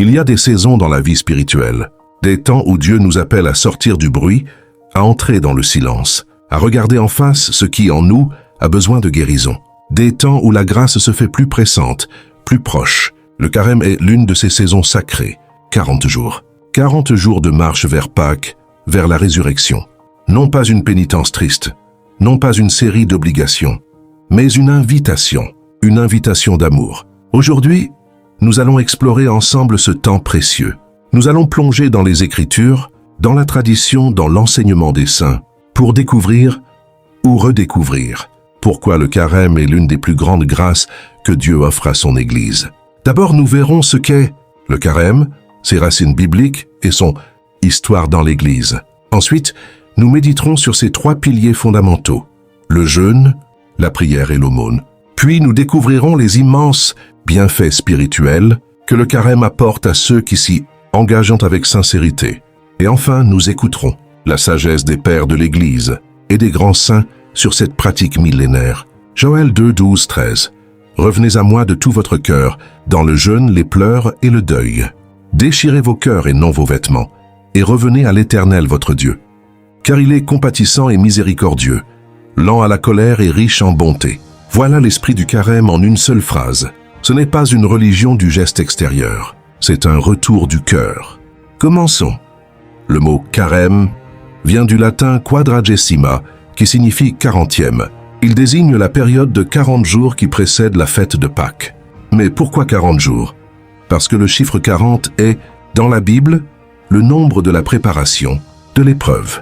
Il y a des saisons dans la vie spirituelle, des temps où Dieu nous appelle à sortir du bruit, à entrer dans le silence, à regarder en face ce qui, en nous, a besoin de guérison. Des temps où la grâce se fait plus pressante, plus proche. Le carême est l'une de ces saisons sacrées. 40 jours. 40 jours de marche vers Pâques, vers la résurrection. Non pas une pénitence triste, non pas une série d'obligations, mais une invitation d'amour. Aujourd'hui, nous allons explorer ensemble ce temps précieux. Nous allons plonger dans les Écritures, dans la tradition, dans l'enseignement des saints, pour découvrir ou redécouvrir pourquoi le carême est l'une des plus grandes grâces que Dieu offre à son Église. D'abord, nous verrons ce qu'est le carême, ses racines bibliques et son histoire dans l'Église. Ensuite, nous méditerons sur ces 3 piliers fondamentaux, le jeûne, la prière et l'aumône. Puis nous découvrirons les immenses bienfaits spirituels que le carême apporte à ceux qui s'y engagent avec sincérité. Et enfin, nous écouterons la sagesse des pères de l'Église et des grands saints sur cette pratique millénaire. Joël 2, 12, 13. Revenez à moi de tout votre cœur, dans le jeûne, les pleurs et le deuil. Déchirez vos cœurs et non vos vêtements, et revenez à l'Éternel votre Dieu. Car il est compatissant et miséricordieux, lent à la colère et riche en bonté. Voilà l'esprit du carême en une seule phrase. Ce n'est pas une religion du geste extérieur, c'est un retour du cœur. Commençons. Le mot carême vient du latin quadragesima, qui signifie 40e. Il désigne la période de 40 jours qui précède la fête de Pâques. Mais pourquoi 40 jours? Parce que le chiffre 40 est, dans la Bible, le nombre de la préparation, de l'épreuve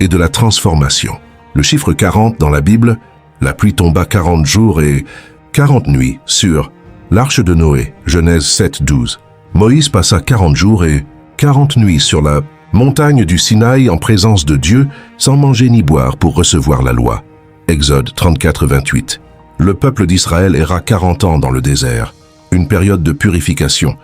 et de la transformation. Le chiffre 40 dans la Bible, la pluie tomba 40 jours et 40 nuits sur l'arche de Noé, Genèse 7, 12. Moïse passa 40 jours et 40 nuits sur la montagne du Sinaï en présence de Dieu, sans manger ni boire pour recevoir la loi. Exode 34, 28. Le peuple d'Israël erra 40 ans dans le désert, une période de purification,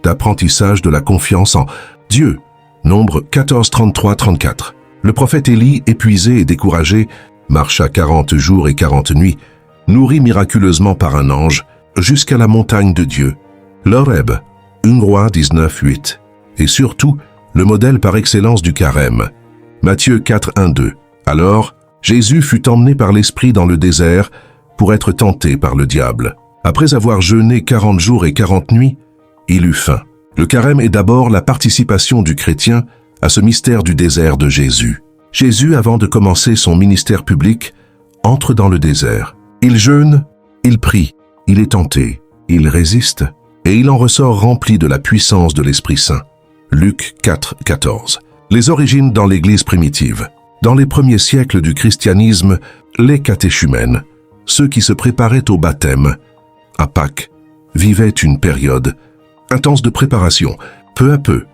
d'apprentissage de la confiance en Dieu. Nombre 14, 33, 34. Le prophète Élie, épuisé et découragé, marcha 40 jours et 40 nuits, nourri miraculeusement par un ange, jusqu'à la montagne de Dieu, l'Horeb, 1 Roi 19, 8. Et surtout, le modèle par excellence du carême. Matthieu 4, 1, 2. Alors, Jésus fut emmené par l'Esprit dans le désert pour être tenté par le diable. Après avoir jeûné 40 jours et 40 nuits, il eut faim. Le carême est d'abord la participation du chrétien à ce mystère du désert de Jésus. Jésus, avant de commencer son ministère public, entre dans le désert. Il jeûne, il prie, il est tenté, il résiste, et il en ressort rempli de la puissance de l'Esprit Saint. Luc 4, 14. Les origines dans l'Église primitive. Dans les premiers siècles du christianisme, les catéchumènes, ceux qui se préparaient au baptême, à Pâques, vivaient une période intense de préparation. Peu à peu,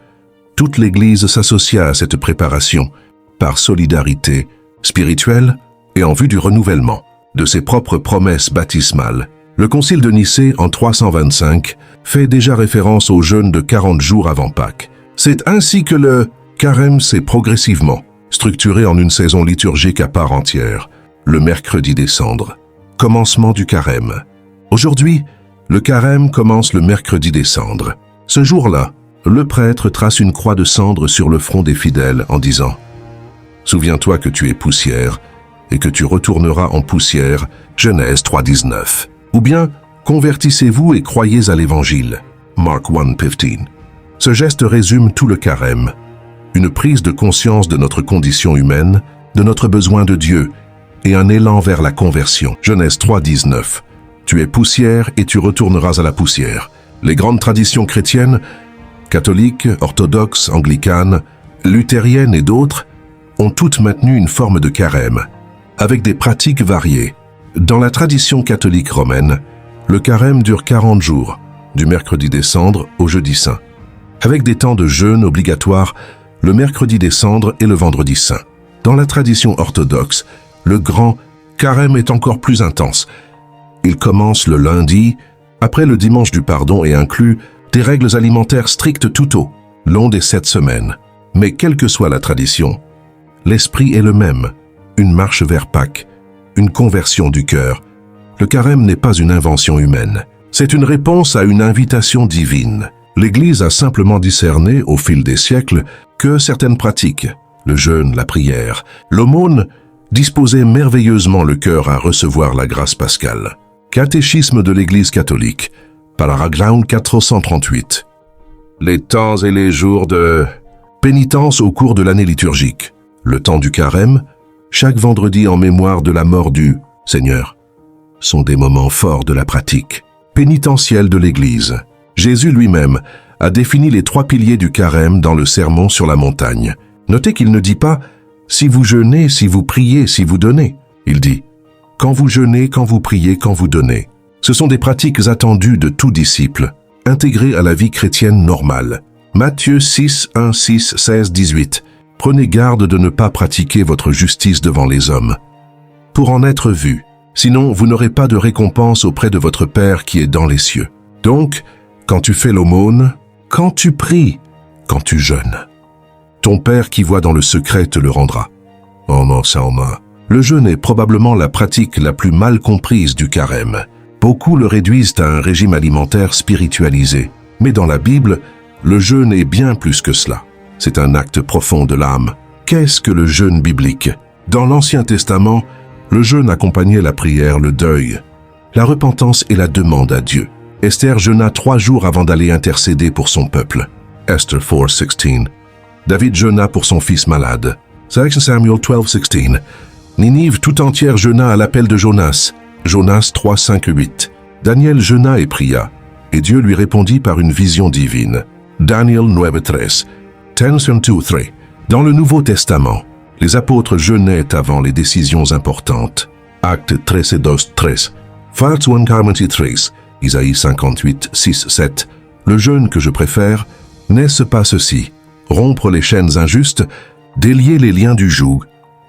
toute l'Église s'associa à cette préparation par solidarité spirituelle et en vue du renouvellement de ses propres promesses baptismales. Le Concile de Nicée, en 325, fait déjà référence au jeûne de 40 jours avant Pâques. C'est ainsi que le carême s'est progressivement structuré en une saison liturgique à part entière, le mercredi des cendres. Commencement du carême. Aujourd'hui, le carême commence le mercredi des cendres. Ce jour-là, le prêtre trace une croix de cendre sur le front des fidèles en disant « Souviens-toi que tu es poussière et que tu retourneras en poussière » Genèse 3, 19. Ou bien « Convertissez-vous et croyez à l'Évangile » Mark 1, 15. Ce geste résume tout le carême, une prise de conscience de notre condition humaine, de notre besoin de Dieu, et un élan vers la conversion. Genèse 3, 19. Tu es poussière et tu retourneras à la poussière. Les grandes traditions chrétiennes, catholiques, orthodoxes, anglicanes, luthériennes et d'autres, ont toutes maintenu une forme de carême, avec des pratiques variées. Dans la tradition catholique romaine, le carême dure 40 jours, du mercredi des cendres au jeudi saint, avec des temps de jeûne obligatoires le mercredi des cendres et le vendredi saint. Dans la tradition orthodoxe, le grand carême est encore plus intense. Il commence le lundi, après le dimanche du pardon et inclut des règles alimentaires strictes tout au long des 7 semaines. Mais quelle que soit la tradition, l'esprit est le même, une marche vers Pâques, une conversion du cœur. Le carême n'est pas une invention humaine, c'est une réponse à une invitation divine. L'Église a simplement discerné, au fil des siècles, que certaines pratiques, le jeûne, la prière, l'aumône, disposaient merveilleusement le cœur à recevoir la grâce pascale. Catéchisme de l'Église catholique, paragraphe 438. Les temps et les jours de pénitence au cours de l'année liturgique, le temps du carême, chaque vendredi en mémoire de la mort du Seigneur, sont des moments forts de la pratique pénitentielle de l'Église. Jésus lui-même a défini les 3 piliers du carême dans le sermon sur la montagne. Notez qu'il ne dit pas « si vous jeûnez, si vous priez, si vous donnez ». Il dit « quand vous jeûnez, quand vous priez, quand vous donnez ». Ce sont des pratiques attendues de tout disciple, intégrées à la vie chrétienne normale. Matthieu 6, 1, 6, 16, 18. Prenez garde de ne pas pratiquer votre justice devant les hommes, pour en être vu. Sinon, vous n'aurez pas de récompense auprès de votre Père qui est dans les cieux. Donc, quand tu fais l'aumône, quand tu pries, quand tu jeûnes, ton Père qui voit dans le secret te le rendra. Le jeûne est probablement la pratique la plus mal comprise du carême. Beaucoup le réduisent à un régime alimentaire spiritualisé. Mais dans la Bible, le jeûne est bien plus que cela. C'est un acte profond de l'âme. Qu'est-ce que le jeûne biblique? Dans l'Ancien Testament, le jeûne accompagnait la prière, le deuil, la repentance et la demande à Dieu. Esther jeûna 3 jours avant d'aller intercéder pour son peuple. Esther 4:16. David jeûna pour son fils malade. 2 Samuel 12:16. Ninive tout entière jeûna à l'appel de Jonas. Jonas 3:5-8. Daniel jeûna et pria, et Dieu lui répondit par une vision divine. Daniel 9:13. 10:2-3. Dans le Nouveau Testament, les apôtres jeûnaient avant les décisions importantes. Actes 13:2-13. 1 Corinthiens 13. Isaïe 58, 6, 7. Le jeûne que je préfère, n'est-ce pas ceci? Rompre les chaînes injustes, délier les liens du joug,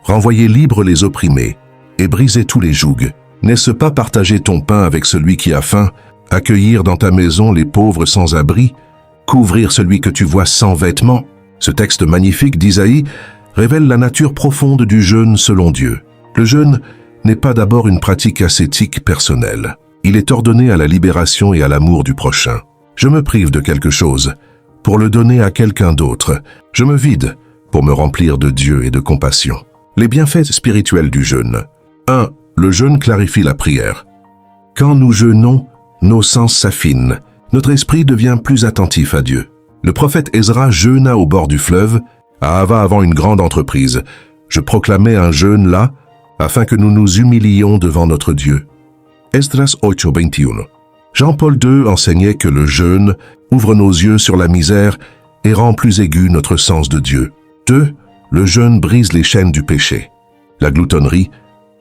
renvoyer libres les opprimés, et briser tous les jougs. N'est-ce pas partager ton pain avec celui qui a faim, accueillir dans ta maison les pauvres sans abri, couvrir celui que tu vois sans vêtements? Ce texte magnifique d'Isaïe révèle la nature profonde du jeûne selon Dieu. Le jeûne n'est pas d'abord une pratique ascétique personnelle. Il est ordonné à la libération et à l'amour du prochain. Je me prive de quelque chose pour le donner à quelqu'un d'autre. Je me vide pour me remplir de Dieu et de compassion. Les bienfaits spirituels du jeûne. 1. Le jeûne clarifie la prière. Quand nous jeûnons, nos sens s'affinent. Notre esprit devient plus attentif à Dieu. Le prophète Ezra jeûna au bord du fleuve, à Ava avant une grande entreprise. Je proclamais un jeûne là, afin que nous nous humiliions devant notre Dieu. Esdras 8:21. Jean-Paul II enseignait que le jeûne ouvre nos yeux sur la misère et rend plus aigu notre sens de Dieu. 2. Le jeûne brise les chaînes du péché. La gloutonnerie,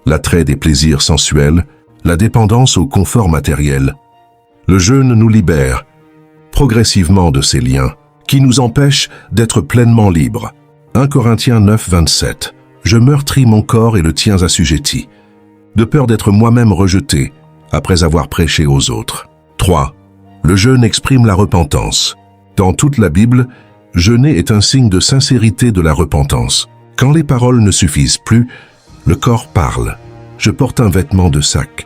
l'attrait des plaisirs sensuels, la dépendance au confort matériel. Le jeûne nous libère progressivement de ces liens qui nous empêchent d'être pleinement libres. 1 Corinthiens 9:27. Je meurtris mon corps et le tiens assujetti, de peur d'être moi-même rejeté après avoir prêché aux autres. 3. Le jeûne exprime la repentance. Dans toute la Bible, jeûner est un signe de sincérité de la repentance. Quand les paroles ne suffisent plus, le corps parle. Je porte un vêtement de sac.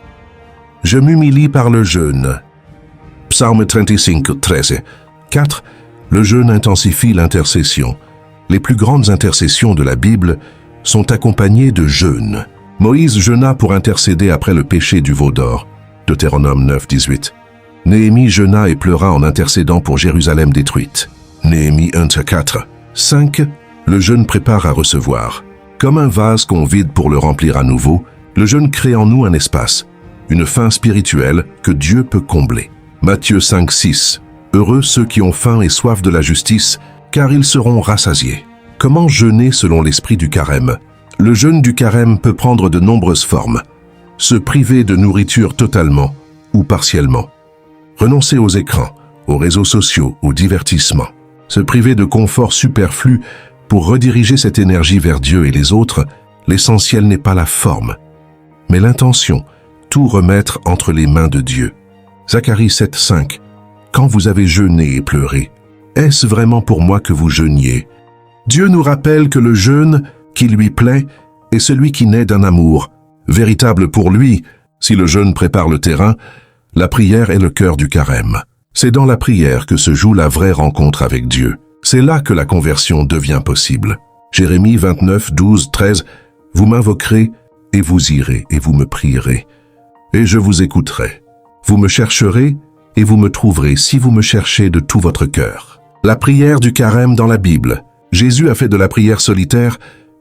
Je m'humilie par le jeûne. Psaume 35:13. 4. Le jeûne intensifie l'intercession. Les plus grandes intercessions de la Bible sont accompagnées de jeûne. Moïse jeûna pour intercéder après le péché du veau d'or. Deutéronome 9:18. Néhémie jeûna et pleura en intercédant pour Jérusalem détruite. Néhémie 1:4. 5. Le jeûne prépare à recevoir. Comme un vase qu'on vide pour le remplir à nouveau, le jeûne crée en nous un espace, une faim spirituelle que Dieu peut combler. Matthieu 5:6. Heureux ceux qui ont faim et soif de la justice, car ils seront rassasiés. Comment jeûner selon l'esprit du carême? Le jeûne du carême peut prendre de nombreuses formes. Se priver de nourriture totalement ou partiellement. Renoncer aux écrans, aux réseaux sociaux, aux divertissements. Se priver de confort superflu pour rediriger cette énergie vers Dieu et les autres. L'essentiel n'est pas la forme, mais l'intention, tout remettre entre les mains de Dieu. Zacharie 7:5. Quand vous avez jeûné et pleuré, est-ce vraiment pour moi que vous jeûniez? Dieu nous rappelle que le jeûne qui lui plaît est celui qui naît d'un amour, véritable pour lui. Si le jeûne prépare le terrain, la prière est le cœur du carême. C'est dans la prière que se joue la vraie rencontre avec Dieu. C'est là que la conversion devient possible. Jérémie 29, 12, 13, « Vous m'invoquerez, et vous irez, et vous me prierez, et je vous écouterai. Vous me chercherez, et vous me trouverez si vous me cherchez de tout votre cœur. » La prière du carême dans la Bible. Jésus a fait de la prière solitaire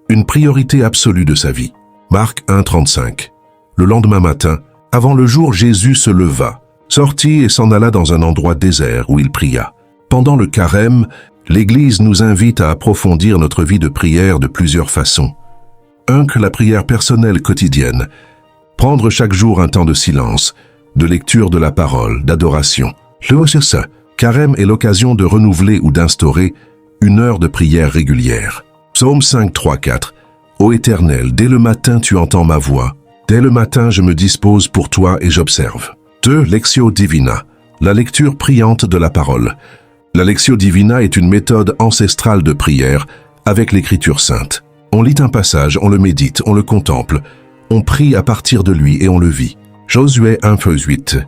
une priorité absolue de sa vie. Marc 1, 35. Le lendemain matin, avant le jour, Jésus se leva, sortit et s'en alla dans un endroit désert où il pria. Pendant le carême, l'Église nous invite à approfondir notre vie de prière de plusieurs façons. 1. La prière personnelle quotidienne. Prendre chaque jour un temps de silence, de lecture de la parole, d'adoration. Le ça. Carême est l'occasion de renouveler ou d'instaurer une heure de prière régulière. Psaume 5, 3, 4. Ô Éternel, dès le matin tu entends ma voix. Dès le matin je me dispose pour toi et j'observe. 2. Lectio Divina. La lecture priante de la parole. La Lectio Divina est une méthode ancestrale de prière avec l'Écriture sainte. On lit un passage, on le médite, on le contemple, on prie à partir de lui et on le vit. Josué 1, 8.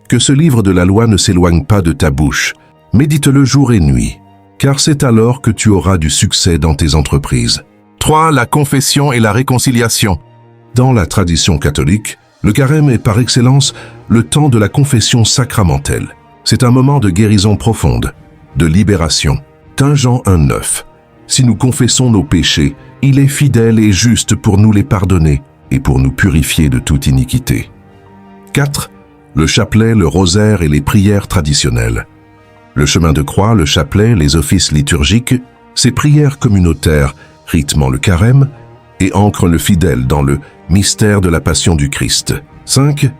Que ce livre de la loi ne s'éloigne pas de ta bouche. Médite-le jour et nuit, car c'est alors que tu auras du succès dans tes entreprises. 3. La confession et la réconciliation. Dans la tradition catholique, le carême est par excellence le temps de la confession sacramentelle. C'est un moment de guérison profonde, de libération. 1 Jean 1, 9. Si nous confessons nos péchés, il est fidèle et juste pour nous les pardonner et pour nous purifier de toute iniquité. 4. Le chapelet, le rosaire et les prières traditionnelles. Le chemin de croix, le chapelet, les offices liturgiques, ces prières communautaires rythment le carême et ancrent le fidèle dans le mystère de la passion du Christ. 5.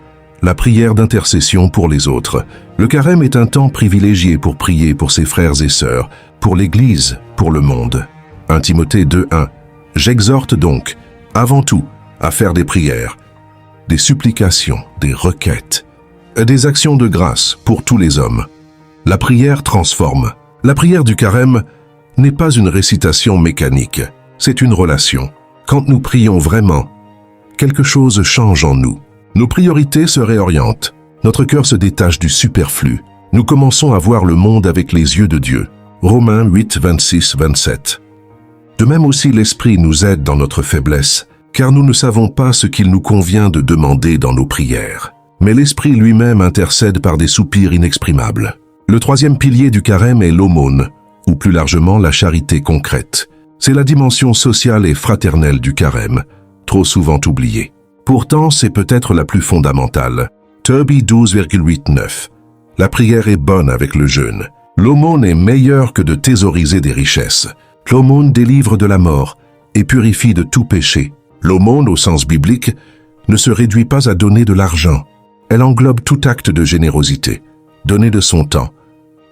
La prière d'intercession pour les autres. Le carême est un temps privilégié pour prier pour ses frères et sœurs, pour l'Église, pour le monde. 1 Timothée 2, 1. J'exhorte donc, avant tout, à faire des prières, des supplications, des requêtes, des actions de grâce pour tous les hommes. La prière transforme. La prière du carême n'est pas une récitation mécanique, c'est une relation. Quand nous prions vraiment, quelque chose change en nous. Nos priorités se réorientent. Notre cœur se détache du superflu. Nous commençons à voir le monde avec les yeux de Dieu. Romains 8, 26, 27. De même aussi l'Esprit nous aide dans notre faiblesse, car nous ne savons pas ce qu'il nous convient de demander dans nos prières. Mais l'Esprit lui-même intercède par des soupirs inexprimables. Le troisième pilier du carême est l'aumône, ou plus largement la charité concrète. C'est la dimension sociale et fraternelle du carême, trop souvent oubliée. Pourtant, c'est peut-être la plus fondamentale. Tobie 12,89. La prière est bonne avec le jeûne. L'aumône est meilleure que de thésauriser des richesses. L'aumône délivre de la mort et purifie de tout péché. L'aumône, au sens biblique, ne se réduit pas à donner de l'argent. Elle englobe tout acte de générosité, donner de son temps,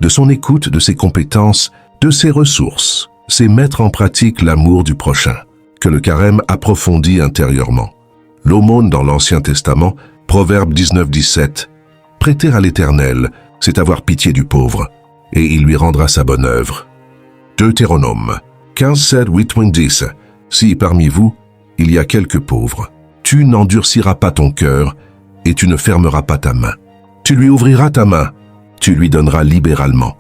de son écoute, de ses compétences, de ses ressources. C'est mettre en pratique l'amour du prochain, que le carême approfondit intérieurement. L'aumône dans l'Ancien Testament, Proverbe 19, 17. Prêter à l'Éternel, c'est avoir pitié du pauvre, et il lui rendra sa bonne œuvre. Deutéronome 15, 7, 8, 10. Si parmi vous, il y a quelques pauvres, tu n'endurciras pas ton cœur, et tu ne fermeras pas ta main. Tu lui ouvriras ta main, tu lui donneras libéralement,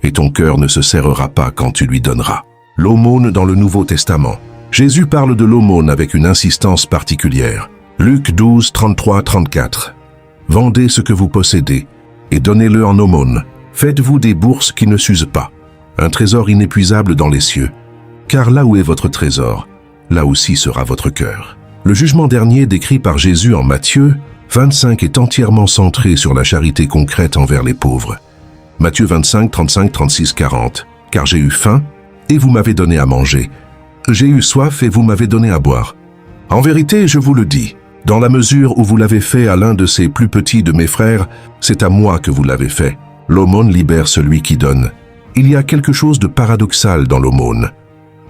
et ton cœur ne se serrera pas quand tu lui donneras. L'aumône dans le Nouveau Testament. Jésus parle de l'aumône avec une insistance particulière. Luc 12, 33, 34. Vendez ce que vous possédez, et donnez-le en aumône. Faites-vous des bourses qui ne s'usent pas, un trésor inépuisable dans les cieux. Car là où est votre trésor, là aussi sera votre cœur. Le jugement dernier décrit par Jésus en Matthieu 25 est entièrement centré sur la charité concrète envers les pauvres. Matthieu 25, 35, 36, 40. Car j'ai eu faim, et vous m'avez donné à manger. J'ai eu soif, et vous m'avez donné à boire. En vérité, je vous le dis, dans la mesure où vous l'avez fait à l'un de ces plus petits de mes frères, c'est à moi que vous l'avez fait. L'aumône libère celui qui donne. Il y a quelque chose de paradoxal dans l'aumône.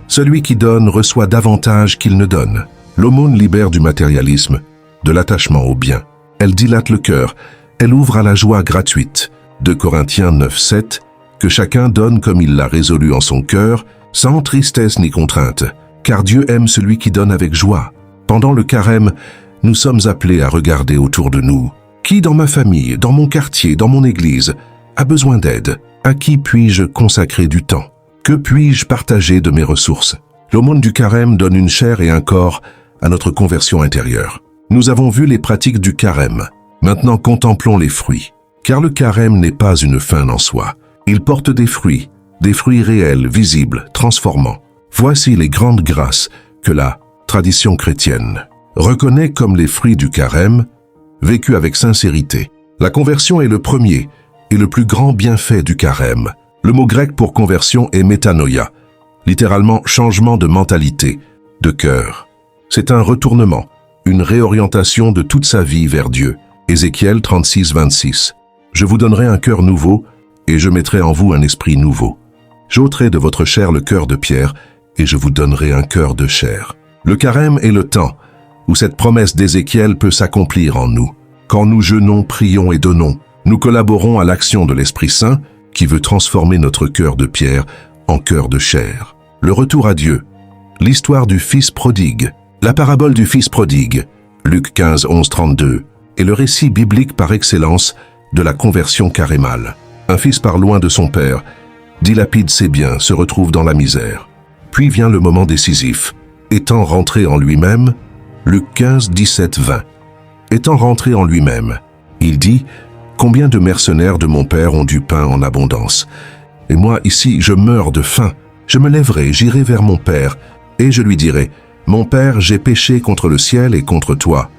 Celui qui donne reçoit davantage qu'il ne donne. L'aumône libère du matérialisme, de l'attachement au bien. Elle dilate le cœur, elle ouvre à la joie gratuite. 2 Corinthiens 9, 7, que chacun donne comme il l'a résolu en son cœur, sans tristesse ni contrainte, car Dieu aime celui qui donne avec joie. Pendant le carême, nous sommes appelés à regarder autour de nous. Qui dans ma famille, dans mon quartier, dans mon église, a besoin d'aide. À qui puis-je consacrer du temps? Que puis-je partager de mes ressources? L'aumône du carême donne une chair et un corps à notre conversion intérieure. Nous avons vu les pratiques du carême. Maintenant, contemplons les fruits. Car le carême n'est pas une fin en soi. Il porte des fruits réels, visibles, transformants. Voici les grandes grâces que la tradition chrétienne reconnaît comme les fruits du carême, vécus avec sincérité. La conversion est le premier et le plus grand bienfait du carême. Le mot grec pour conversion est métanoïa, littéralement changement de mentalité, de cœur. C'est un retournement, une réorientation de toute sa vie vers Dieu. Ézéchiel 36, 26. Je vous donnerai un cœur nouveau et je mettrai en vous un esprit nouveau. J'ôterai de votre chair le cœur de pierre et je vous donnerai un cœur de chair. Le carême est le temps où cette promesse d'Ézéchiel peut s'accomplir en nous. Quand nous jeûnons, prions et donnons, nous collaborons à l'action de l'Esprit Saint qui veut transformer notre cœur de pierre en cœur de chair. Le retour à Dieu, l'histoire du Fils prodigue, la parabole du Fils prodigue, Luc 15, 11, 32, est le récit biblique par excellence de la conversion carémale. Un fils part loin de son père, dilapide ses biens, se retrouve dans la misère. Puis vient le moment décisif. Étant rentré en lui-même, Luc 15, 17, 20. Étant rentré en lui-même, il dit « Combien de mercenaires de mon père ont du pain en abondance? Et moi, ici, je meurs de faim. Je me lèverai, j'irai vers mon père, et je lui dirai « Mon père, j'ai péché contre le ciel et contre toi. »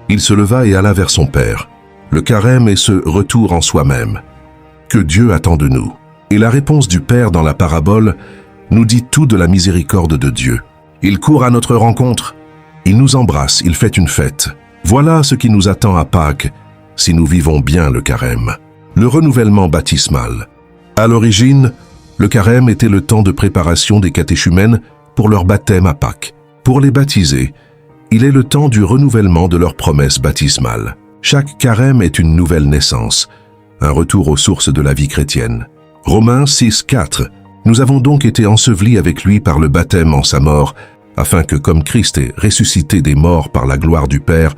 Il se leva et alla vers son père. Le carême est ce retour en soi-même que Dieu attend de nous. Et la réponse du Père dans la parabole nous dit tout de la miséricorde de Dieu. Il court à notre rencontre, il nous embrasse, il fait une fête. Voilà ce qui nous attend à Pâques, si nous vivons bien le carême. Le renouvellement baptismal. À l'origine, le carême était le temps de préparation des catéchumènes pour leur baptême à Pâques. Pour les baptisés, il est le temps du renouvellement de leur promesse baptismale. Chaque carême est une nouvelle naissance, un retour aux sources de la vie chrétienne. Romains 6, 4. Nous avons donc été ensevelis avec lui par le baptême en sa mort, afin que, comme Christ est ressuscité des morts par la gloire du Père,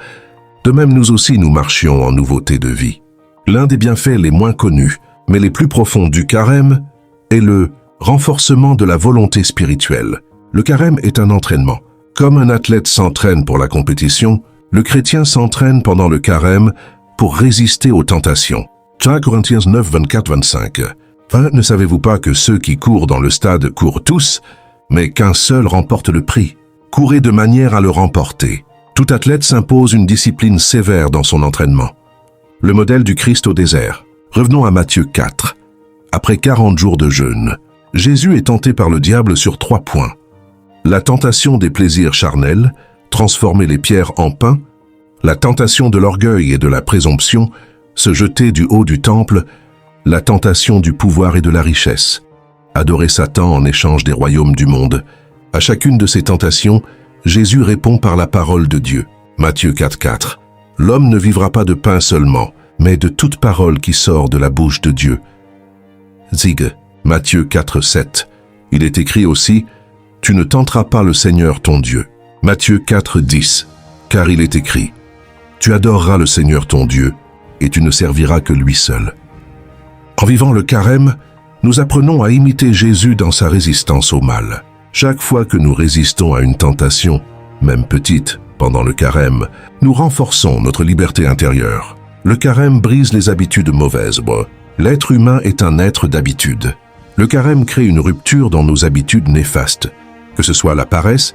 de même nous aussi nous marchions en nouveauté de vie. L'un des bienfaits les moins connus, mais les plus profonds du carême, est le renforcement de la volonté spirituelle. Le carême est un entraînement. Comme un athlète s'entraîne pour la compétition, le chrétien s'entraîne pendant le carême pour résister aux tentations. 1 Corinthiens 9, 24, 25. Ne savez-vous pas que ceux qui courent dans le stade courent tous, mais qu'un seul remporte le prix? Courez de manière à le remporter. Tout athlète s'impose une discipline sévère dans son entraînement. Le modèle du Christ au désert. Revenons à Matthieu 4. Après 40 jours de jeûne, Jésus est tenté par le diable sur 3 points. La tentation des plaisirs charnels, transformer les pierres en pain, la tentation de l'orgueil et de la présomption, se jeter du haut du temple, la tentation du pouvoir et de la richesse, adorer Satan en échange des royaumes du monde. À chacune de ces tentations, Jésus répond par la parole de Dieu. Matthieu 4, 4. L'homme ne vivra pas de pain seulement, mais de toute parole qui sort de la bouche de Dieu. Zig. Matthieu 4, 7. Il est écrit aussi, « Tu ne tenteras pas le Seigneur ton Dieu. » Matthieu 4, 10. Car il est écrit, « Tu adoreras le Seigneur ton Dieu, et tu ne serviras que lui seul. » En vivant le carême, nous apprenons à imiter Jésus dans sa résistance au mal. Chaque fois que nous résistons à une tentation, même petite, pendant le carême, nous renforçons notre liberté intérieure. Le carême brise les habitudes mauvaises. L'être humain est un être d'habitude. Le carême crée une rupture dans nos habitudes néfastes, que ce soit la paresse,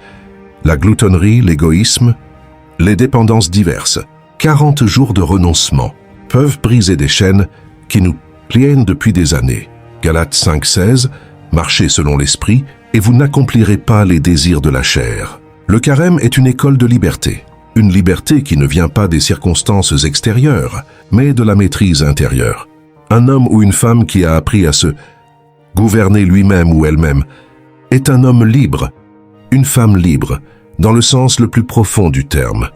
la gloutonnerie, l'égoïsme, les dépendances diverses. 40 jours de renoncement peuvent briser des chaînes qui nous tiennent depuis des années. Galates 5, 16, marchez selon l'esprit et vous n'accomplirez pas les désirs de la chair. Le carême est une école de liberté. Une liberté qui ne vient pas des circonstances extérieures, mais de la maîtrise intérieure. Un homme ou une femme qui a appris à se gouverner lui-même ou elle-même est un homme libre, une femme libre, dans le sens le plus profond du terme.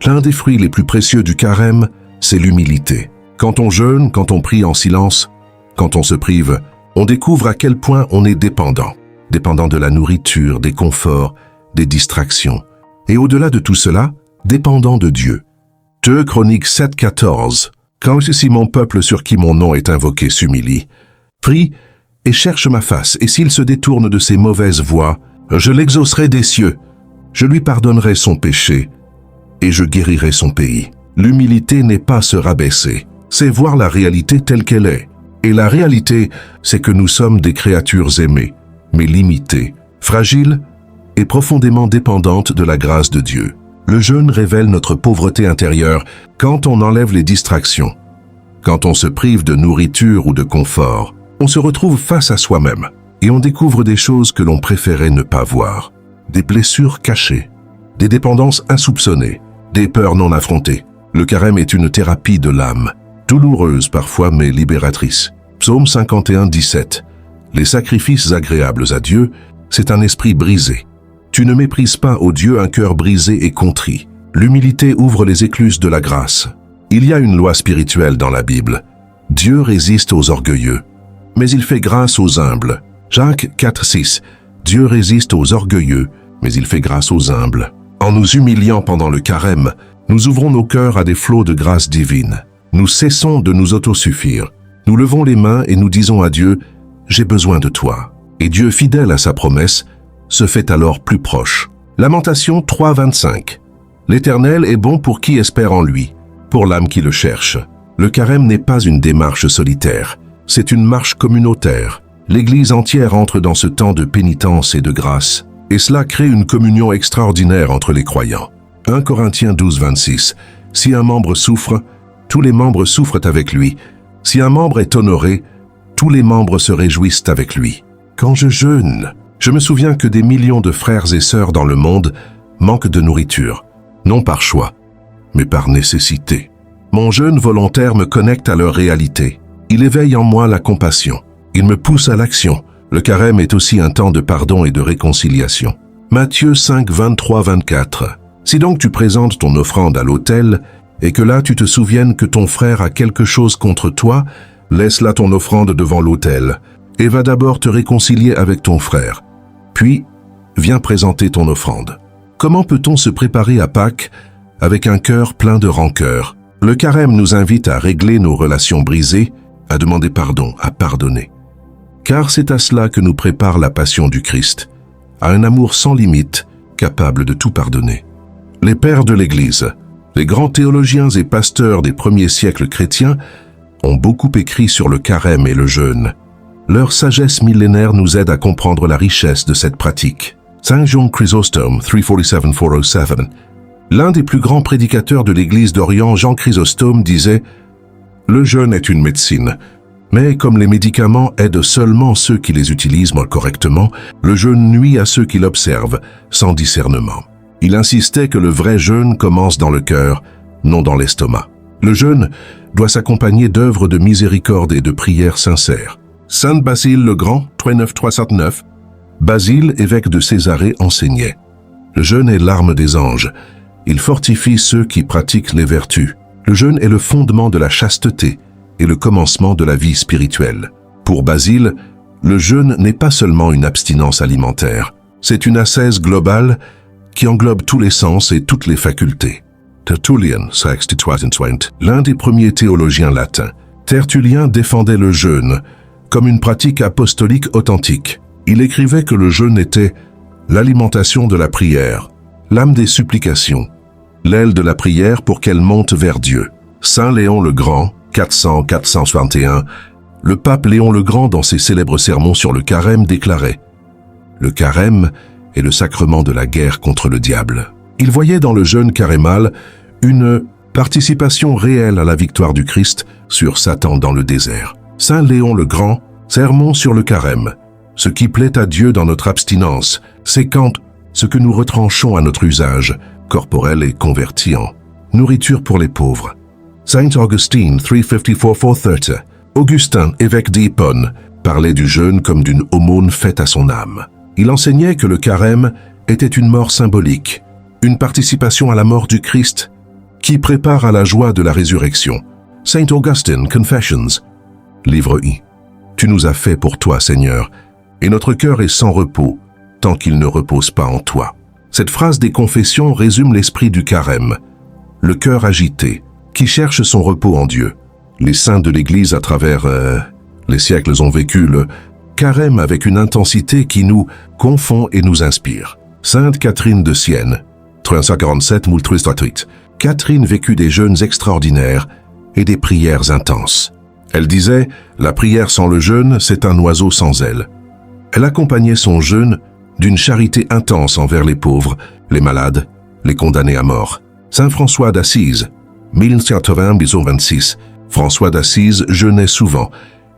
L'un des fruits les plus précieux du carême, c'est l'humilité. Quand on jeûne, quand on prie en silence, quand on se prive, on découvre à quel point on est dépendant. Dépendant de la nourriture, des conforts, des distractions. Et au-delà de tout cela, dépendant de Dieu. 2 Chroniques 7, 14. Quand si mon peuple sur qui mon nom est invoqué s'humilie, prie et cherche ma face, et s'il se détourne de ses mauvaises voies, je l'exaucerai des cieux, je lui pardonnerai son péché, et je guérirai son pays. L'humilité n'est pas se rabaisser, c'est voir la réalité telle qu'elle est. Et la réalité, c'est que nous sommes des créatures aimées, mais limitées, fragiles et profondément dépendantes de la grâce de Dieu. Le jeûne révèle notre pauvreté intérieure quand on enlève les distractions. Quand on se prive de nourriture ou de confort, on se retrouve face à soi-même et on découvre des choses que l'on préférait ne pas voir. Des blessures cachées, des dépendances insoupçonnées, des peurs non affrontées. Le carême est une thérapie de l'âme, douloureuse parfois mais libératrice. Psaume 51, 17. Les sacrifices agréables à Dieu, c'est un esprit brisé. Tu ne méprises pas, ô Dieu, un cœur brisé et contrit. L'humilité ouvre les écluses de la grâce. Il y a une loi spirituelle dans la Bible. Dieu résiste aux orgueilleux, mais il fait grâce aux humbles. Jacques 4, 6. Dieu résiste aux orgueilleux, mais il fait grâce aux humbles. En nous humiliant pendant le carême, nous ouvrons nos cœurs à des flots de grâce divine. Nous cessons de nous autosuffire. Nous levons les mains et nous disons à Dieu, « J'ai besoin de toi ». Et Dieu, fidèle à sa promesse, se fait alors plus proche. Lamentation 3, 25. L'Éternel est bon pour qui espère en lui, pour l'âme qui le cherche. Le carême n'est pas une démarche solitaire, c'est une marche communautaire. L'Église entière entre dans ce temps de pénitence et de grâce, et cela crée une communion extraordinaire entre les croyants. 1 Corinthiens 12, 26. Si un membre souffre, tous les membres souffrent avec lui. Si un membre est honoré, tous les membres se réjouissent avec lui. Quand je jeûne, je me souviens que des millions de frères et sœurs dans le monde manquent de nourriture, non par choix, mais par nécessité. Mon jeûne volontaire me connecte à leur réalité. Il éveille en moi la compassion. Il me pousse à l'action. Le carême est aussi un temps de pardon et de réconciliation. Matthieu 5, 23, 24. Si donc tu présentes ton offrande à l'autel, et que là tu te souviennes que ton frère a quelque chose contre toi, laisse là ton offrande devant l'autel, et va d'abord te réconcilier avec ton frère. Puis, viens présenter ton offrande. Comment peut-on se préparer à Pâques avec un cœur plein de rancœur? Le carême nous invite à régler nos relations brisées, à demander pardon, à pardonner. Car c'est à cela que nous prépare la passion du Christ, à un amour sans limite, capable de tout pardonner. Les pères de l'Église, les grands théologiens et pasteurs des premiers siècles chrétiens ont beaucoup écrit sur le carême et le jeûne. Leur sagesse millénaire nous aide à comprendre la richesse de cette pratique. Saint John Chrysostom, 347-407. L'un des plus grands prédicateurs de l'Église d'Orient, Jean Chrysostome, disait « Le jeûne est une médecine, mais comme les médicaments aident seulement ceux qui les utilisent correctement, le jeûne nuit à ceux qui l'observent sans discernement. » Il insistait que le vrai jeûne commence dans le cœur, non dans l'estomac. Le jeûne doit s'accompagner d'œuvres de miséricorde et de prières sincères. Saint Basile le Grand, 39-309, Basile, évêque de Césarée, enseignait « Le jeûne est l'arme des anges. Il fortifie ceux qui pratiquent les vertus. Le jeûne est le fondement de la chasteté et le commencement de la vie spirituelle. » Pour Basile, le jeûne n'est pas seulement une abstinence alimentaire. C'est une ascèse globale qui englobe tous les sens et toutes les facultés. Tertullien, l'un des premiers théologiens latins, Tertullien défendait le jeûne comme une pratique apostolique authentique. Il écrivait que le jeûne était l'alimentation de la prière, l'âme des supplications, l'aile de la prière pour qu'elle monte vers Dieu. Saint Léon le Grand, 400-461, le pape Léon le Grand, dans ses célèbres sermons sur le carême, déclarait « Le carême est le sacrement de la guerre contre le diable. » Il voyait dans le jeûne carémal une participation réelle à la victoire du Christ sur Satan dans le désert. Saint Léon le Grand, sermon sur le carême. Ce qui plaît à Dieu dans notre abstinence, c'est quand ce que nous retranchons à notre usage corporel est converti en nourriture pour les pauvres. Saint Augustine, 354-430, Augustin, évêque d'Hippone, parlait du jeûne comme d'une aumône faite à son âme. Il enseignait que le carême était une mort symbolique, une participation à la mort du Christ, qui prépare à la joie de la résurrection. Saint Augustine, Confessions, livre I. Tu nous as fait pour toi, Seigneur, et notre cœur est sans repos, tant qu'il ne repose pas en toi. Cette phrase des Confessions résume l'esprit du carême, le cœur agité, qui cherche son repos en Dieu. Les saints de l'Église à travers les siècles ont vécu le carême avec une intensité qui nous confond et nous inspire. Sainte Catherine de Sienne, 347-1338. Catherine vécut des jeûnes extraordinaires et des prières intenses. Elle disait « La prière sans le jeûne, c'est un oiseau sans ailes ». Elle accompagnait son jeûne d'une charité intense envers les pauvres, les malades, les condamnés à mort. Saint François d'Assise, 1180-26. François d'Assise jeûnait souvent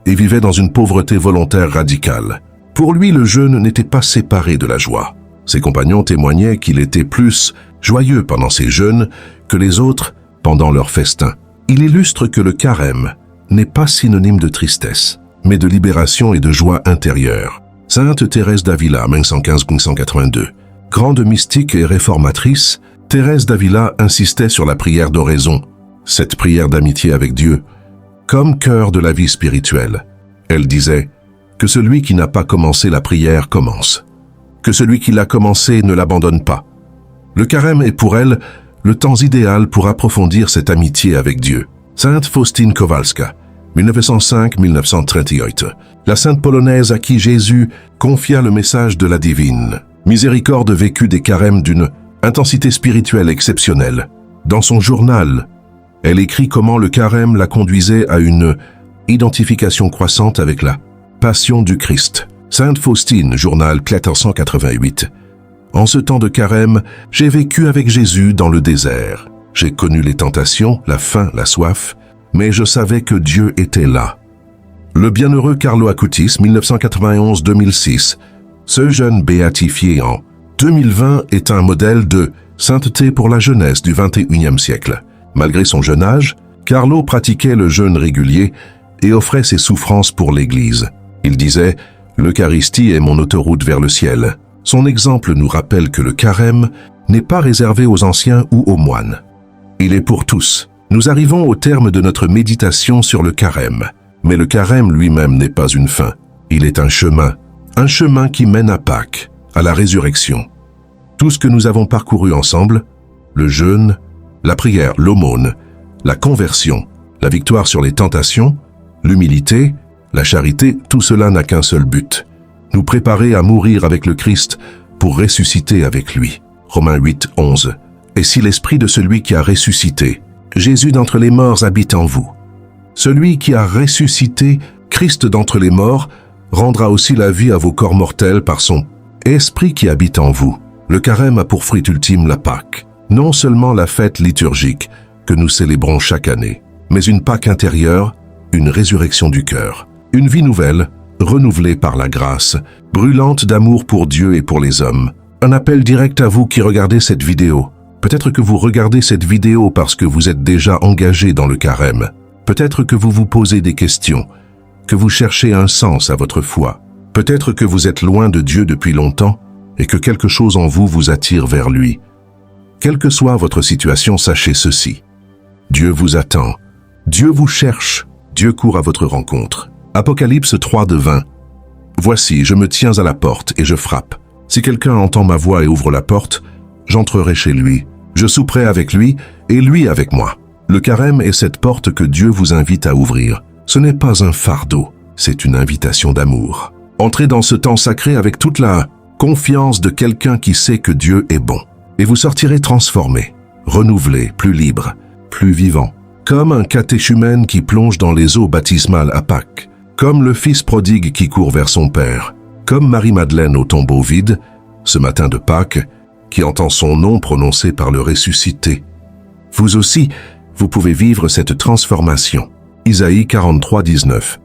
et vivait dans une pauvreté volontaire radicale. Pour lui, le jeûne n'était pas séparé de la joie. Ses compagnons témoignaient qu'il était plus joyeux pendant ses jeûnes que les autres pendant leurs festins. Il illustre que le carême n'est pas synonyme de tristesse, mais de libération et de joie intérieure. Sainte Thérèse d'Avila, 1515-1582. Grande mystique et réformatrice, Thérèse d'Avila insistait sur la prière d'oraison, cette prière d'amitié avec Dieu, comme cœur de la vie spirituelle. Elle disait que celui qui n'a pas commencé la prière commence, que celui qui l'a commencé ne l'abandonne pas. Le carême est pour elle le temps idéal pour approfondir cette amitié avec Dieu. Sainte Faustine Kowalska, 1905-1938. La sainte polonaise à qui Jésus confia le message de la divine miséricorde vécut des carêmes d'une intensité spirituelle exceptionnelle. Dans son journal, elle écrit comment le carême la conduisait à une identification croissante avec la passion du Christ. Sainte Faustine, journal 1488. En ce temps de carême, j'ai vécu avec Jésus dans le désert. J'ai connu les tentations, la faim, la soif, mais je savais que Dieu était là. Le bienheureux Carlo Acutis, 1991-2006, ce jeune béatifié en 2020 est un modèle de sainteté pour la jeunesse du XXIe siècle. Malgré son jeune âge, Carlo pratiquait le jeûne régulier et offrait ses souffrances pour l'Église. Il disait « L'Eucharistie est mon autoroute vers le ciel ». Son exemple nous rappelle que le carême n'est pas réservé aux anciens ou aux moines. Il est pour tous. Nous arrivons au terme de notre méditation sur le carême. Mais le carême lui-même n'est pas une fin. Il est un chemin qui mène à Pâques, à la résurrection. Tout ce que nous avons parcouru ensemble, le jeûne, la prière, l'aumône, la conversion, la victoire sur les tentations, l'humilité, la charité, tout cela n'a qu'un seul but. Nous préparer à mourir avec le Christ pour ressusciter avec lui. Romains 8, 11. Et si l'esprit de celui qui a ressuscité, Jésus d'entre les morts habite en vous, celui qui a ressuscité Christ d'entre les morts rendra aussi la vie à vos corps mortels par son esprit qui habite en vous. Le carême a pour fruit ultime la Pâque, non seulement la fête liturgique que nous célébrons chaque année, mais une Pâque intérieure, une résurrection du cœur, une vie nouvelle, renouvelée par la grâce, brûlante d'amour pour Dieu et pour les hommes. Un appel direct à vous qui regardez cette vidéo. Peut-être que vous regardez cette vidéo parce que vous êtes déjà engagé dans le carême. Peut-être que vous vous posez des questions, que vous cherchez un sens à votre foi. Peut-être que vous êtes loin de Dieu depuis longtemps et que quelque chose en vous vous attire vers lui. Quelle que soit votre situation, sachez ceci. Dieu vous attend. Dieu vous cherche. Dieu court à votre rencontre. Apocalypse 3, 20. Voici, je me tiens à la porte et je frappe. Si quelqu'un entend ma voix et ouvre la porte, j'entrerai chez lui. Je souperai avec lui et lui avec moi. Le carême est cette porte que Dieu vous invite à ouvrir. Ce n'est pas un fardeau, c'est une invitation d'amour. Entrez dans ce temps sacré avec toute la confiance de quelqu'un qui sait que Dieu est bon. Et vous sortirez transformé, renouvelé, plus libre, plus vivant. Comme un catéchumène qui plonge dans les eaux baptismales à Pâques. Comme le fils prodigue qui court vers son père. Comme Marie-Madeleine au tombeau vide, ce matin de Pâques, qui entend son nom prononcé par le ressuscité. Vous aussi, vous pouvez vivre cette transformation. Isaïe 43, 19.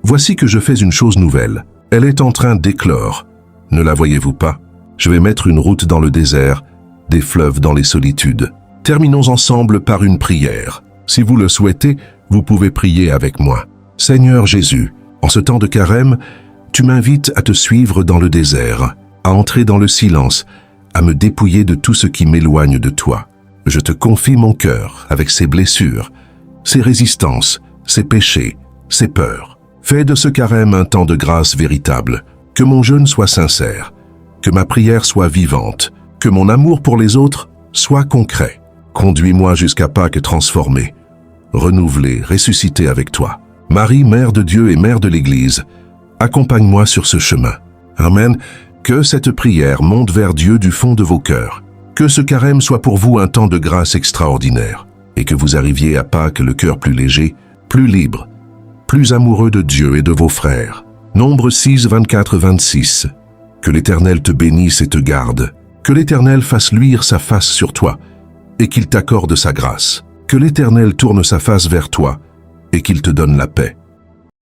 Voici que je fais une chose nouvelle. Elle est en train d'éclore. Ne la voyez-vous pas? Je vais mettre une route dans le désert, des fleuves dans les solitudes. Terminons ensemble par une prière. Si vous le souhaitez, vous pouvez prier avec moi. Seigneur Jésus, en ce temps de carême, tu m'invites à te suivre dans le désert, à entrer dans le silence, à me dépouiller de tout ce qui m'éloigne de toi. Je te confie mon cœur avec ses blessures, ses résistances, ses péchés, ses peurs. Fais de ce carême un temps de grâce véritable, que mon jeûne soit sincère, que ma prière soit vivante, que mon amour pour les autres soit concret. Conduis-moi jusqu'à Pâques transformé, renouvelé, ressuscité avec toi. Marie, Mère de Dieu et Mère de l'Église, accompagne-moi sur ce chemin. Amen. Que cette prière monte vers Dieu du fond de vos cœurs. Que ce carême soit pour vous un temps de grâce extraordinaire et que vous arriviez à Pâques le cœur plus léger, plus libre, plus amoureux de Dieu et de vos frères. Nombre 6, 24, 26. Que l'Éternel te bénisse et te garde. Que l'Éternel fasse luire sa face sur toi et qu'il t'accorde sa grâce. Que l'Éternel tourne sa face vers toi et qu'il te donne la paix.